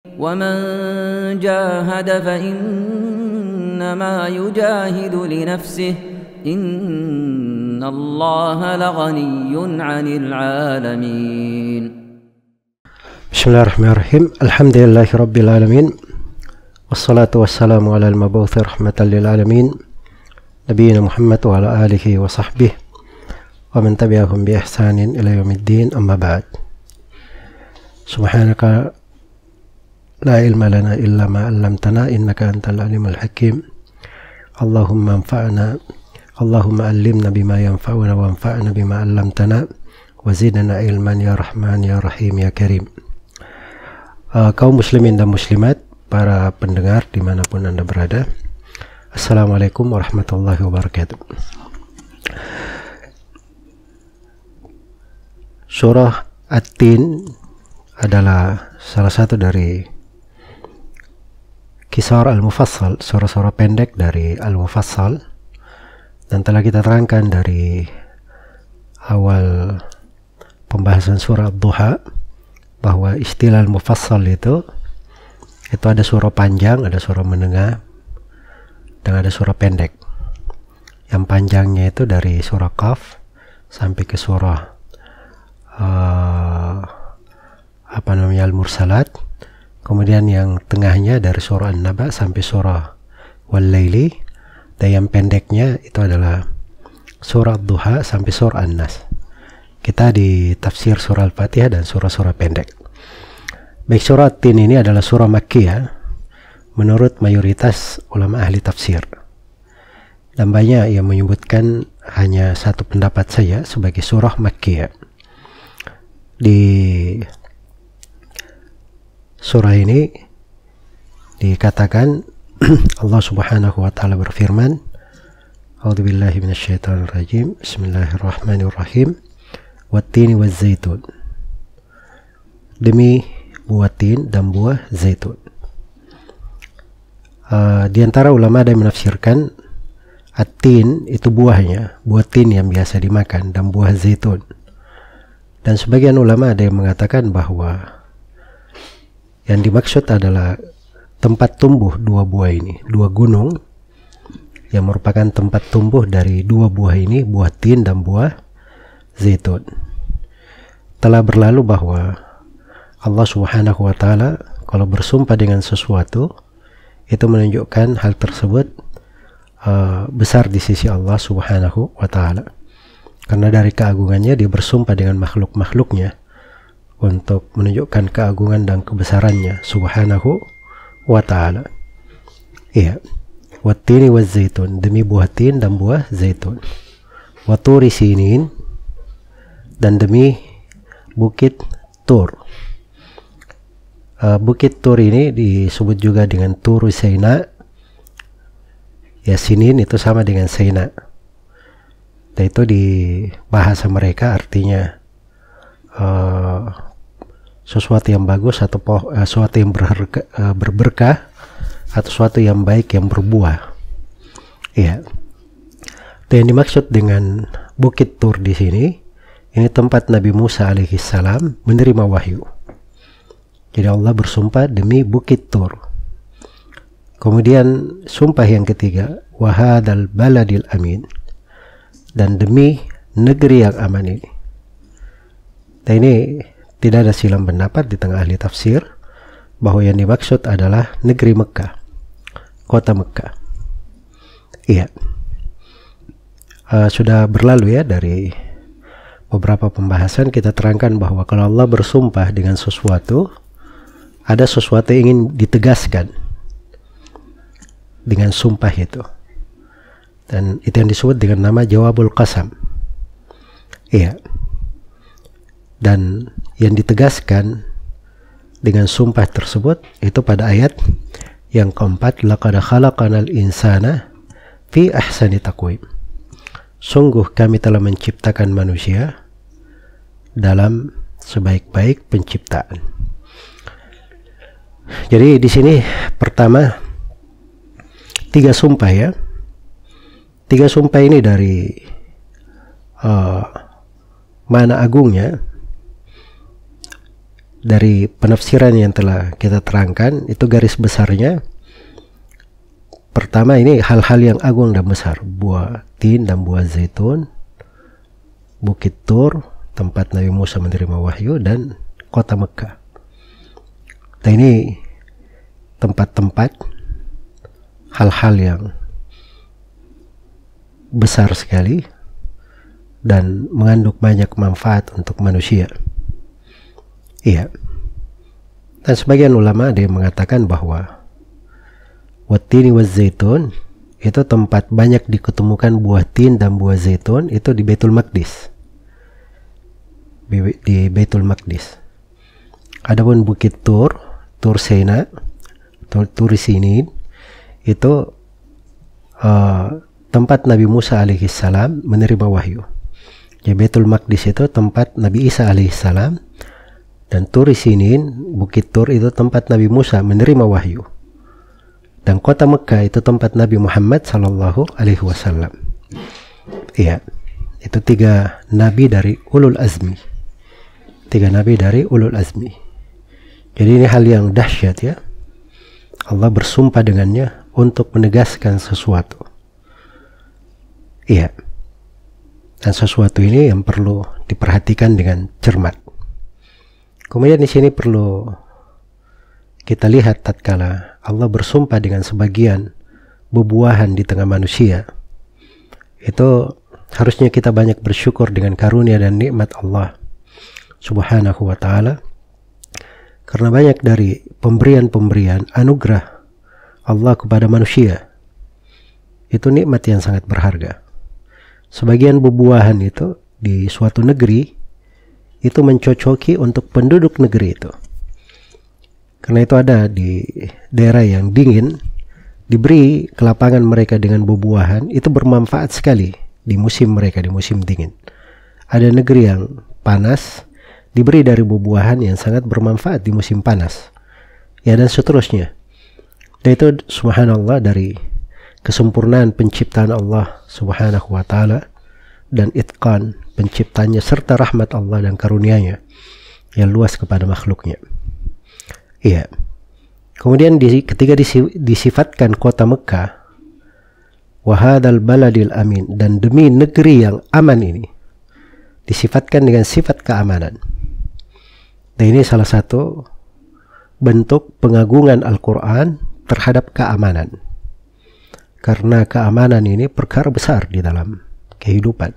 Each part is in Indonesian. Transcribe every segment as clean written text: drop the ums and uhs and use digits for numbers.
ومن جاهد فإنما يجاهد لنفسه إن الله لغني عن العالمين. بسم الله الرحمن الرحيم. الحمد لله رب العالمين والصلاة والسلام على المبعوث رحمة للعالمين نبينا محمد وعلى آله وصحبه ومن تبعهم بإحسان إلى يوم الدين. أما بعد، سبحانك لا علم لنا إلا ما علمتنا إنك أنت العليم الحكيم. اللهم علمنا بما ينفعنا وانفعنا بما علمتنا وزدنا علما يا رحمن يا رحيم يا كريم. Kaum muslimin dan muslimat, para pendengar dimanapun Anda berada, Assalamualaikum warahmatullahi wabarakatuh. Surah At-Tin adalah salah satu dari Qisar Al-Mufassal, surah-surah pendek dari Al-Mufassal, dan telah kita terangkan dari awal pembahasan surah Ad-Duha bahwa istilah Al-Mufassal itu ada surah panjang, ada surah menengah, dan ada surah pendek. Yang panjangnya itu dari surah Qaf sampai ke surah Al-Mursalat. Kemudian yang tengahnya dari surah An-Naba sampai surah Wal-Laili, dan yang pendeknya itu adalah surah Ad-Duha sampai surah An-Nas. Kita di tafsir surah Al-Fatihah dan surah-surah pendek. Baik, surah At-Tin ini adalah surah Makkiyah menurut mayoritas ulama ahli tafsir, dan banyak yang menyebutkan hanya satu pendapat saja sebagai surah Makkiyah. Di surah ini dikatakan Allah Subhanahu wa taala berfirman, A'udzubillahi minasyaitonir rajim. Bismillahirrahmanirrahim. Wat-tini waz-zaitun. Demi buah tin dan buah zaitun. Di antara ulama ada yang menafsirkan at-tin itu buahnya, buah tin yang biasa dimakan, dan buah zaitun. Dan sebagian ulama ada yang mengatakan bahwa yang dimaksud adalah tempat tumbuh dua buah ini, dua gunung yang merupakan tempat tumbuh dari dua buah ini, buah tin dan buah zaitun. Telah berlalu bahwa Allah Subhanahu wa taala kalau bersumpah dengan sesuatu itu menunjukkan hal tersebut besar di sisi Allah Subhanahu wa taala. Karena dari keagungannya dia bersumpah dengan makhluk-makhluknya untuk menunjukkan keagungan dan kebesarannya Subhanahu wa ta'ala. Iya. Wat-tini waz-zaitun, demi buah tin dan buah zaitun. Wa-turi sinin, dan demi bukit Tur. Bukit Tur ini disebut juga dengan Turu Saina. Ya, sinin itu sama dengan Saina. Dan itu di bahasa mereka artinya sesuatu yang bagus atau sesuatu yang berberkah atau sesuatu yang baik yang berbuah. Iya. Dan yang dimaksud dengan Bukit Tur di sini, ini tempat Nabi Musa alaihissalam menerima wahyu. Jadi Allah bersumpah demi Bukit Tur. Kemudian sumpah yang ketiga, wahadal baladil amin, dan demi negeri yang aman ini. Dan ini tidak ada silang pendapat di tengah ahli tafsir bahwa yang dimaksud adalah negeri Mekah, kota Mekah. Iya. Sudah berlalu ya dari beberapa pembahasan kita terangkan bahwa kalau Allah bersumpah dengan sesuatu, ada sesuatu yang ingin ditegaskan dengan sumpah itu. Dan itu yang disebut dengan nama jawabul qasam. Iya. Dan yang ditegaskan dengan sumpah tersebut itu pada ayat yang keempat, laqad khalaqanal insana fi ahsani taqwim. Sungguh kami telah menciptakan manusia dalam sebaik-baik penciptaan. Jadi di sini pertama 3 sumpah ya. 3 sumpah ini dari mana agungnya dari penafsiran yang telah kita terangkan, itu garis besarnya, pertama ini hal-hal yang agung dan besar, buah tin dan buah zaitun, Bukit Tur, tempat Nabi Musa menerima wahyu, dan kota Mekah. Nah, ini tempat-tempat hal-hal yang besar sekali dan mengandung banyak manfaat untuk manusia. Iya. Dan sebagian ulama ada yang mengatakan bahwa wattini wazzaitun itu tempat banyak diketemukan buah tin dan buah zaitun itu di Baitul Maqdis. Di Baitul Maqdis. Adapun Bukit Tur, Tur Sina, Tur Sinin itu tempat Nabi Musa alaihissalam menerima wahyu. Jadi Baitul Maqdis itu tempat Nabi Isa alaihissalam, dan Tur Sinin, Bukit Tur itu tempat Nabi Musa menerima wahyu. Dan kota Mekah itu tempat Nabi Muhammad sallallahu alaihi wasallam. Iya, itu 3 nabi dari ulul azmi. 3 nabi dari ulul azmi. Jadi ini hal yang dahsyat ya. Allah bersumpah dengannya untuk menegaskan sesuatu. Iya. Dan sesuatu ini yang perlu diperhatikan dengan cermat. Kemudian di sini perlu kita lihat tatkala Allah bersumpah dengan sebagian buah-buahan di tengah manusia. Itu harusnya kita banyak bersyukur dengan karunia dan nikmat Allah Subhanahu wa ta'ala. Karena banyak dari pemberian-pemberian anugerah Allah kepada manusia itu nikmat yang sangat berharga. Sebagian buah-buahan itu di suatu negeri itu mencocoki untuk penduduk negeri itu. Karena itu ada di daerah yang dingin, diberi kelapangan mereka dengan buah-buahan, itu bermanfaat sekali di musim mereka, di musim dingin. Ada negeri yang panas, diberi dari buah-buahan yang sangat bermanfaat di musim panas. Ya, dan seterusnya. Dan itu subhanallah dari kesempurnaan penciptaan Allah Subhanahu wa ta'ala dan itqan penciptanya serta rahmat Allah dan karunia-Nya yang luas kepada makhluknya. Iya. Kemudian ketika disifatkan kota Mekah, wahadal baladil amin, dan demi negeri yang aman ini, disifatkan dengan sifat keamanan. Dan ini salah satu bentuk pengagungan Al-Quran terhadap keamanan. Karena keamanan ini perkara besar di dalam kehidupan.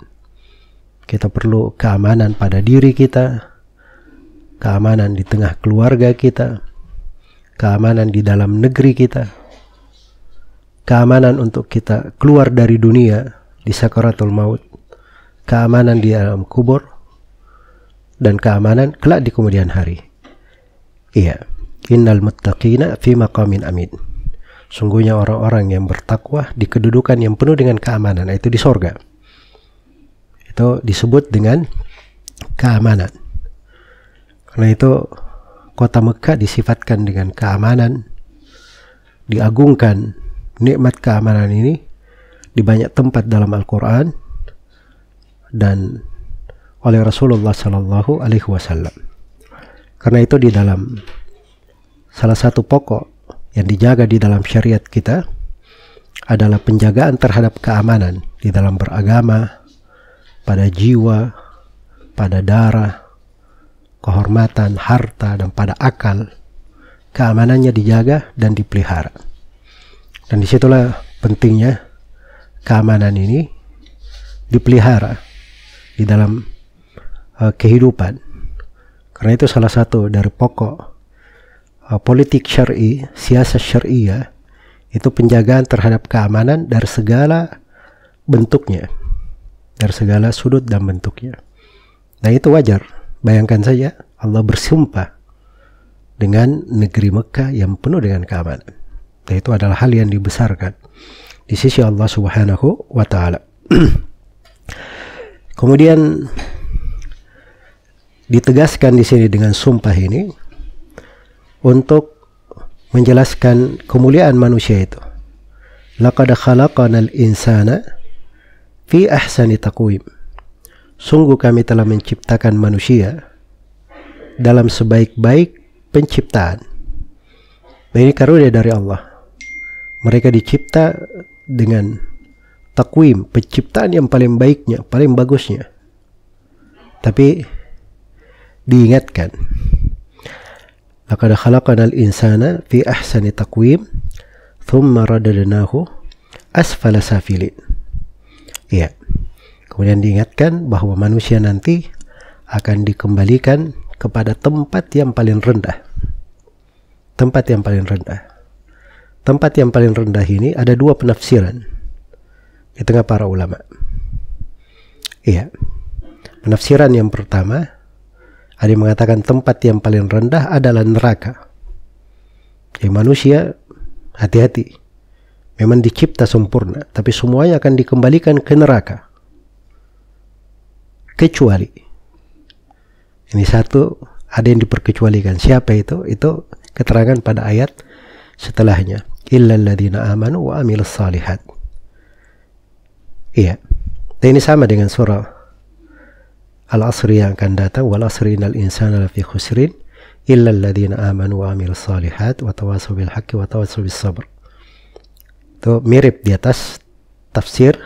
Kita perlu keamanan pada diri kita, keamanan di tengah keluarga kita, keamanan di dalam negeri kita, keamanan untuk kita keluar dari dunia di sakaratul maut, keamanan di dalam kubur, dan keamanan kelak di kemudian hari. Iya, innal muttaqina fi maqamin amin. Sungguhnya orang-orang yang bertakwa di kedudukan yang penuh dengan keamanan, itu di sorga. Itu disebut dengan keamanan. Karena itu kota Mekah disifatkan dengan keamanan, diagungkan nikmat keamanan ini di banyak tempat dalam Al-Quran dan oleh Rasulullah Sallallahu Alaihi Wasallam. Karena itu di dalam salah satu pokok yang dijaga di dalam syariat kita adalah penjagaan terhadap keamanan di dalam beragama, pada jiwa, pada darah, kehormatan, harta, dan pada akal. Keamanannya dijaga dan dipelihara. Dan disitulah pentingnya keamanan ini dipelihara di dalam kehidupan. Karena itu salah satu dari pokok politik syar'i, siasat syariah, itu penjagaan terhadap keamanan dari segala bentuknya, dari segala sudut dan bentuknya. Nah, itu wajar. Bayangkan saja Allah bersumpah dengan negeri Mekah yang penuh dengan keamanan. Dan itu adalah hal yang dibesarkan di sisi Allah Subhanahu wa ta'ala. Kemudian ditegaskan di sini dengan sumpah ini untuk menjelaskan kemuliaan manusia itu. Laqad khalaqanal insana fi ahsani taqwim. Sungguh kami telah menciptakan manusia dalam sebaik-baik penciptaan. Nah, ini karunia dari Allah. Mereka dicipta dengan takwim, penciptaan yang paling baiknya, paling bagusnya. Tapi diingatkan, laqad khalaqnal insana fi ahsani taqwim thumma radadnahu asfala safilin. Iya. Kemudian diingatkan bahwa manusia nanti akan dikembalikan kepada tempat yang paling rendah. Tempat yang paling rendah. Tempat yang paling rendah ini ada dua penafsiran di tengah para ulama. Iya. Penafsiran yang pertama, ada yang mengatakan tempat yang paling rendah adalah neraka. Jadi manusia, hati-hati. Memang dicipta sempurna, tapi semuanya akan dikembalikan ke neraka. Kecuali, ini satu, ada yang diperkecualikan. Siapa itu? Itu keterangan pada ayat setelahnya. Illal ladzina amanu wa amilus salihat. Iya. Dan ini sama dengan surah Al-Asri yang akan datang. Wal asri innal insana lafi khusrin illal ladzina amanu wa amilus salihat wa tawassaw bil haqqi wa tawassaw bis sabr. Itu mirip di atas tafsir.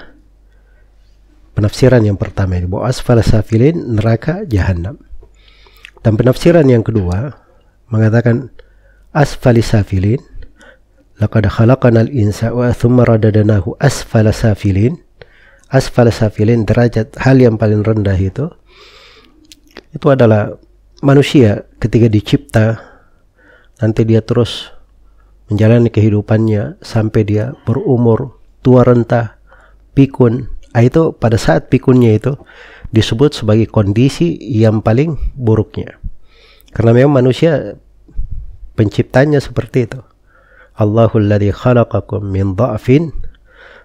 Penafsiran yang pertama ini bahwa asfala safilin, neraka jahanam. Dan penafsiran yang kedua mengatakan asfali safilin, laqad khalaqnal insana wa thumma radadnahu asfala safilin. Asfala safilin, derajat hal yang paling rendah itu adalah manusia ketika dicipta, nanti dia terus menjalani kehidupannya sampai dia berumur tua renta, pikun. Itu pada saat pikunnya itu disebut sebagai kondisi yang paling buruknya. Karena memang manusia penciptanya seperti itu. Allahul ladzi khalaqakum min dha'fin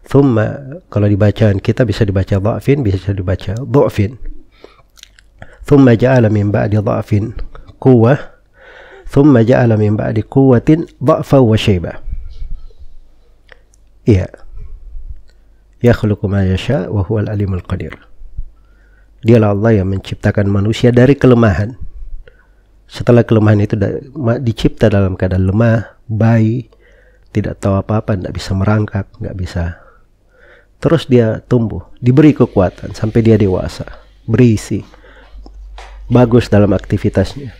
thumma, kalau dibacaan kita bisa dibaca dha'fin, bisa dibaca dhu'fin. Thumma ja'ala min ba'di dha'fin quwwah, thumma ja'ala min ba'di quwwatin dha'fa wa syaiba. Iya. Yakhluqu ma yasha wa huwal alimul qadir. Dialah Allah yang menciptakan manusia dari kelemahan. Setelah kelemahan itu dicipta dalam keadaan lemah, bayi, tidak tahu apa-apa, tidak bisa merangkak, nggak bisa. Terus dia tumbuh, diberi kekuatan sampai dia dewasa, berisi, bagus dalam aktivitasnya.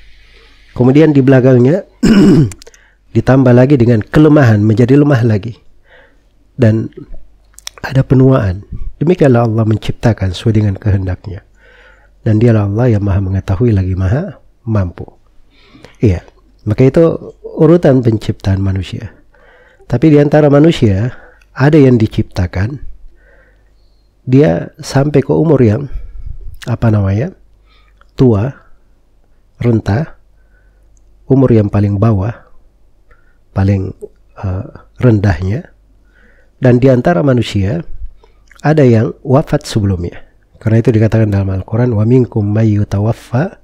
Kemudian di belakangnya ditambah lagi dengan kelemahan, menjadi lemah lagi. Dan ada penuaan. Demikianlah Allah menciptakan sesuai dengan kehendaknya. Dan dialah Allah yang maha mengetahui lagi maha mampu. Iya. Maka itu urutan penciptaan manusia. Tapi di antara manusia ada yang diciptakan dia sampai ke umur yang tua, renta, umur yang paling bawah, paling rendahnya. Dan di antara manusia ada yang wafat sebelumnya. Karena itu dikatakan dalam Al-Quran, wa minkum may yutawaffa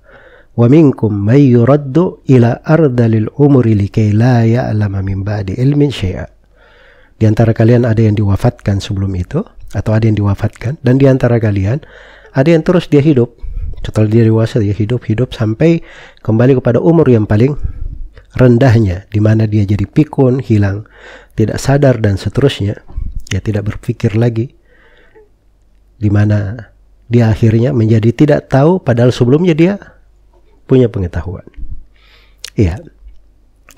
wa minkum may yuraddu ila ardalil umuri likay la ya'lama min ba'di ilmin syai'a. Di antara kalian ada yang diwafatkan sebelum itu, atau ada yang diwafatkan, dan di antara kalian ada yang terus dia hidup. Setelah dia dewasa dia hidup sampai kembali kepada umur yang paling rendahnya, di mana dia jadi pikun, hilang, tidak sadar dan seterusnya. Dia tidak berpikir lagi, di mana dia akhirnya menjadi tidak tahu padahal sebelumnya dia punya pengetahuan. Iya.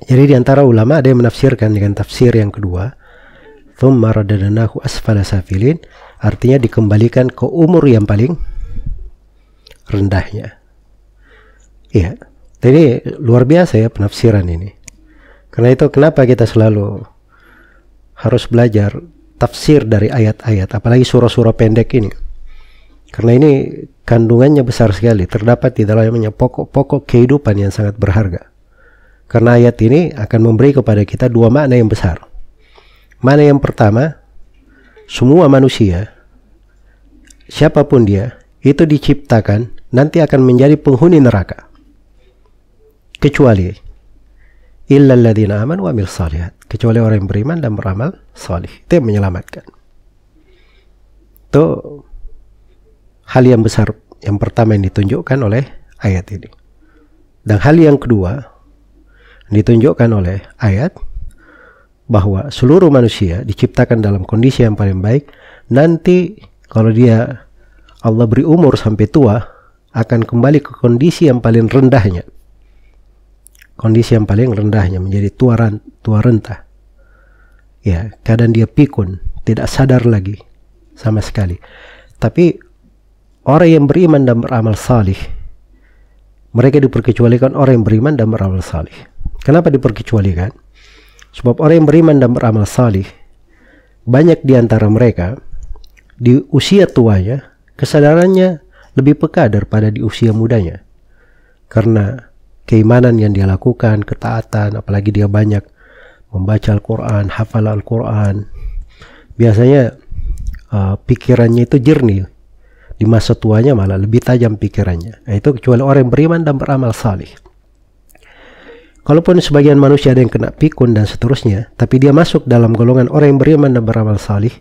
Jadi di antara ulama ada yang menafsirkan dengan tafsir yang kedua, thumma radadnahu asfala safilin, artinya dikembalikan ke umur yang paling rendahnya. Iya. Jadi luar biasa ya penafsiran ini. Karena itu kenapa kita selalu harus belajar tafsir dari ayat-ayat, apalagi surah-surah pendek ini. Karena ini kandungannya besar sekali, terdapat di dalamnya pokok-pokok kehidupan yang sangat berharga. Karena ayat ini akan memberi kepada kita dua makna yang besar. Makna yang pertama, semua manusia, siapapun dia, itu diciptakan nanti akan menjadi penghuni neraka. Kecuali illal ladzina amanu wa amilus shalihat, kecuali orang yang beriman dan beramal salih. Itu yang menyelamatkan. Itu hal yang besar yang pertama yang ditunjukkan oleh ayat ini. Dan hal yang kedua ditunjukkan oleh ayat bahwa seluruh manusia diciptakan dalam kondisi yang paling baik. Nanti kalau dia Allah beri umur sampai tua, akan kembali ke kondisi yang paling rendahnya. Kondisi yang paling rendahnya menjadi tua renta. Ya, kadang dia pikun, tidak sadar lagi sama sekali. Tapi orang yang beriman dan beramal salih, mereka diperkecualikan orang yang beriman dan beramal salih. Kenapa diperkecualikan? Sebab orang yang beriman dan beramal salih, banyak di antara mereka di usia tuanya kesadarannya lebih peka daripada di usia mudanya. Karena keimanan yang dia lakukan, ketaatan, apalagi dia banyak membaca Al-Quran, hafal Al-Quran, biasanya pikirannya itu jernih. Di masa tuanya malah lebih tajam pikirannya. Nah, itu kecuali orang yang beriman dan beramal salih. Kalaupun sebagian manusia ada yang kena pikun dan seterusnya, tapi dia masuk dalam golongan orang yang beriman dan beramal salih,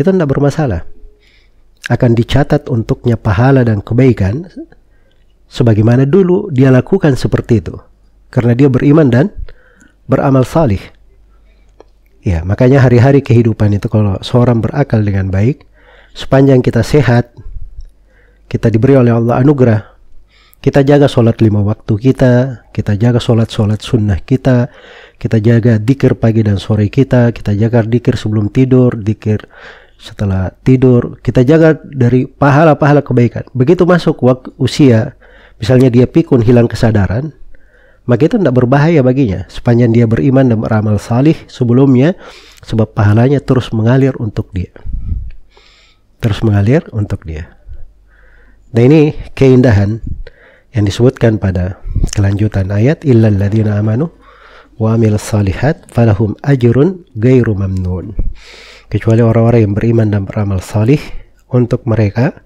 itu tidak bermasalah. Akan dicatat untuknya pahala dan kebaikan sebagaimana dulu dia lakukan seperti itu, karena dia beriman dan beramal salih. Ya, makanya hari-hari kehidupan itu kalau seorang berakal dengan baik, sepanjang kita sehat, kita diberi oleh Allah anugerah, kita jaga sholat 5 waktu kita jaga sholat sunnah kita jaga dzikir pagi dan sore kita jaga dzikir sebelum tidur, dzikir setelah tidur, kita jaga dari pahala-pahala kebaikan. Begitu masuk usia, misalnya dia pikun, hilang kesadaran, maka itu tidak berbahaya baginya sepanjang dia beriman dan beramal salih sebelumnya, sebab pahalanya terus mengalir untuk dia. Nah, ini keindahan yang disebutkan pada kelanjutan ayat, illal ladzina amanu wa amilus salihat falahum ajrun ghairu mamnun. Kecuali orang-orang yang beriman dan beramal salih, untuk mereka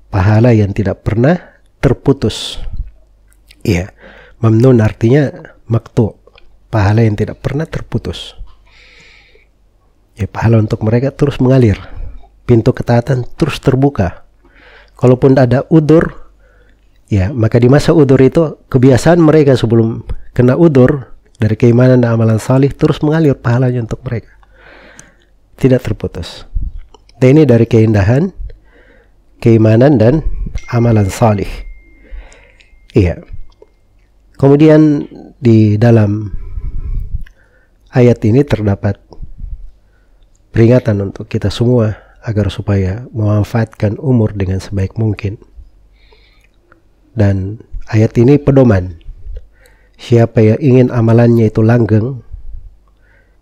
pahala yang tidak pernah terputus. Iya, mamnun artinya maktu, pahala yang tidak pernah terputus. Ya, pahala untuk mereka terus mengalir, pintu ketaatan terus terbuka. Kalaupun ada udur, ya, maka di masa udur itu kebiasaan mereka sebelum kena udur dari keimanan dan amalan salih terus mengalir pahalanya untuk mereka, tidak terputus. Dan ini dari keindahan keimanan dan amalan salih. Iya. Kemudian di dalam ayat ini terdapat peringatan untuk kita semua agar supaya memanfaatkan umur dengan sebaik mungkin. Dan ayat ini pedoman. Siapa yang ingin amalannya itu langgeng,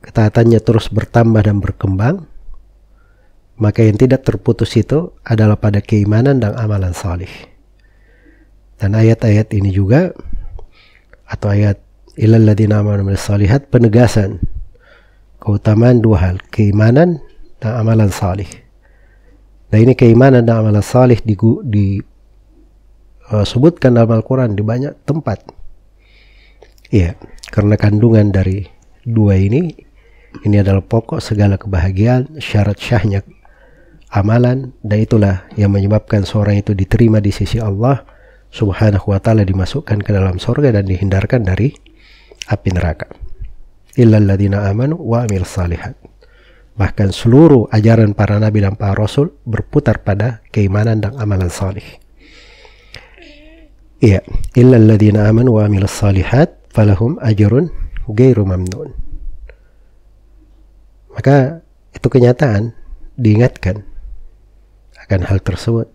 ketaatannya terus bertambah dan berkembang, maka yang tidak terputus itu adalah pada keimanan dan amalan salih. Dan ayat-ayat ini juga, atau ayat illal ladzina amanu wa'amilus shalihat, penegasan keutamaan dua hal, keimanan dan amalan salih. Nah, ini keimanan dan amalan salih disebutkan dalam Al-Quran di banyak tempat. Iya, karena kandungan dari dua ini adalah pokok segala kebahagiaan, syarat syahnya amalan, dan itulah yang menyebabkan seorang itu diterima di sisi Allah Subhanahu wa ta'ala, dimasukkan ke dalam surga dan dihindarkan dari api neraka. Illal ladzina amanu wa amilus shalihat. Bahkan seluruh ajaran para nabi dan para rasul berputar pada keimanan dan amalan salih. Iya, illal ladzina amanu wa amilus shalihat falahum ajrun ghairu mamnun. Maka itu kenyataan, diingatkan akan hal tersebut.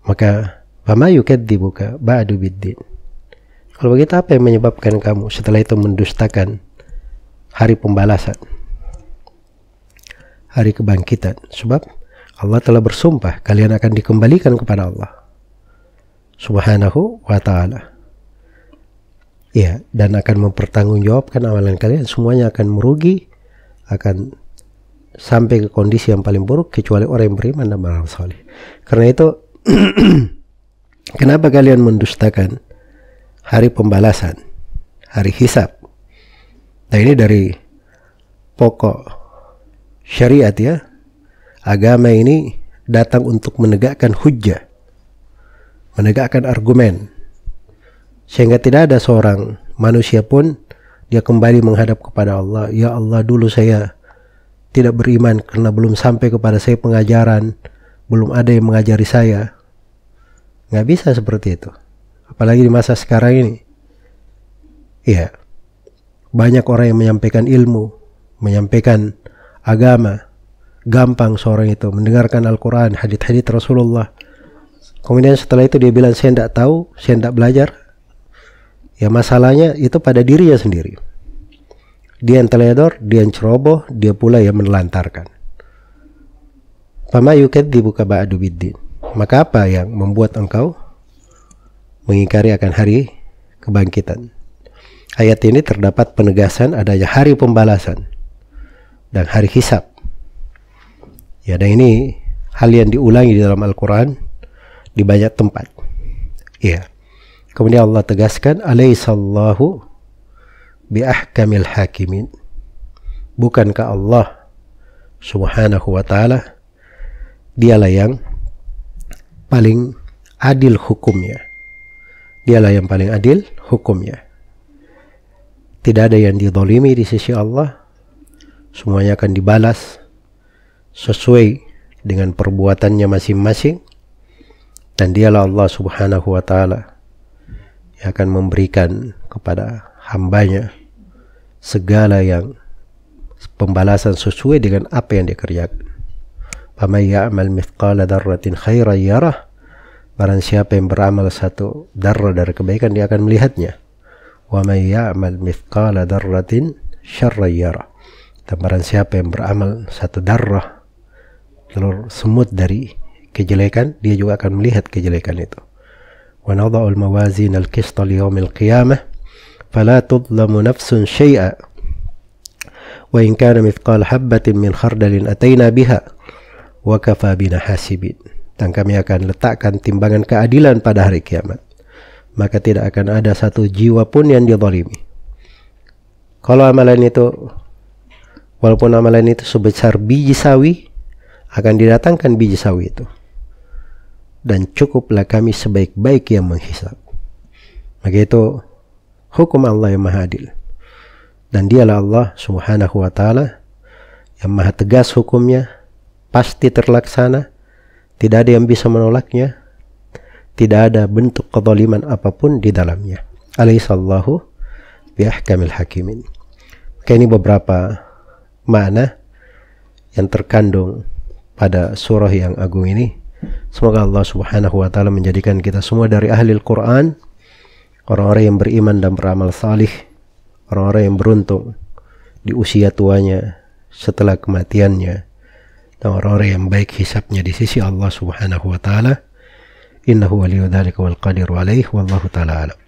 Maka fama yukadzibuka ba'du biddin. Kalau begitu, apa yang menyebabkan kamu setelah itu mendustakan hari pembalasan, hari kebangkitan? Sebab Allah telah bersumpah kalian akan dikembalikan kepada Allah Subhanahu wa ta'ala. Ya, dan akan mempertanggungjawabkan amalan kalian, semuanya akan merugi, akan sampai ke kondisi yang paling buruk kecuali orang yang beriman dan beramal saleh. Karena itu kenapa kalian mendustakan hari pembalasan, hari hisab? Nah, ini dari pokok syariat, ya. Agama ini datang untuk menegakkan hujjah, menegakkan argumen. Sehingga tidak ada seorang manusia pun dia kembali menghadap kepada Allah, ya Allah, dulu saya tidak beriman karena belum sampai kepada saya pengajaran, belum ada yang mengajari saya. Nggak bisa seperti itu. Apalagi di masa sekarang ini. Ya, banyak orang yang menyampaikan ilmu, menyampaikan agama. Gampang seorang itu mendengarkan Al-Quran, hadits-hadits Rasulullah. Kemudian setelah itu dia bilang, saya tidak tahu, saya tidak belajar. Ya, masalahnya itu pada dirinya sendiri. Dia yang teledor, dia yang ceroboh, dia pula yang menelantarkan. Fama yukadzibuka ba'du biddin. Maka apa yang membuat engkau mengingkari akan hari kebangkitan? Ayat ini terdapat penegasan adanya hari pembalasan dan hari hisab. Ya, dan ini hal yang diulangi di dalam Al-Quran di banyak tempat. Ya. Kemudian Allah tegaskan, alaihissallahu biahkamil hakimin. Bukankah Allah subhanahu wa ta'ala dialah yang paling adil hukumnya. Dialah yang paling adil hukumnya. Tidak ada yang dizalimi di sisi Allah. Semuanya akan dibalas sesuai dengan perbuatannya masing-masing. Dan dialah Allah subhanahu wa ta'ala yang akan memberikan kepada hambanya segala yang pembalasan sesuai dengan apa yang dia kerjakan. Faman ya'mal mithqala dzarratin khairan yarah. Barang siapa yang beramal satu darah dari kebaikan, dia akan melihatnya. Wa man ya'mal mithqala dzarratin syarran yarah. Dan barang siapa yang beramal satu darah, telur semut dari kejelekan, dia juga akan melihat kejelekan itu. Wa nadha'ul mawazin al-qista li yaumil qiyamah fala tudlamu nafsun syai'a wa in kana mithqala habatin min khardalin ataina biha wa kafa bina hasibin. Dan kami akan letakkan timbangan keadilan pada hari kiamat, maka tidak akan ada satu jiwa pun yang dizalimi. Kalau amalan itu, walaupun amalan itu sebesar biji sawi, akan didatangkan biji sawi itu, dan cukuplah kami sebaik-baik yang menghisab. Maka itu hukum Allah yang maha adil. Dan dialah Allah subhanahu wa ta'ala yang maha tegas hukumnya, pasti terlaksana, tidak ada yang bisa menolaknya, tidak ada bentuk kezaliman apapun di dalamnya. Alaihissallahu biahkamil hakimin. Maka ini beberapa makna yang terkandung pada surah yang agung ini. Semoga Allah subhanahu wa ta'ala menjadikan kita semua dari ahli Al-Quran, orang-orang yang beriman dan beramal salih, orang-orang yang beruntung di usia tuanya setelah kematiannya, dan orang-orang yang baik hisabnya di sisi Allah subhanahu wa ta'ala. Innahu waliyyu dzalika wal qadiru alaihi wallahu ta'ala alam.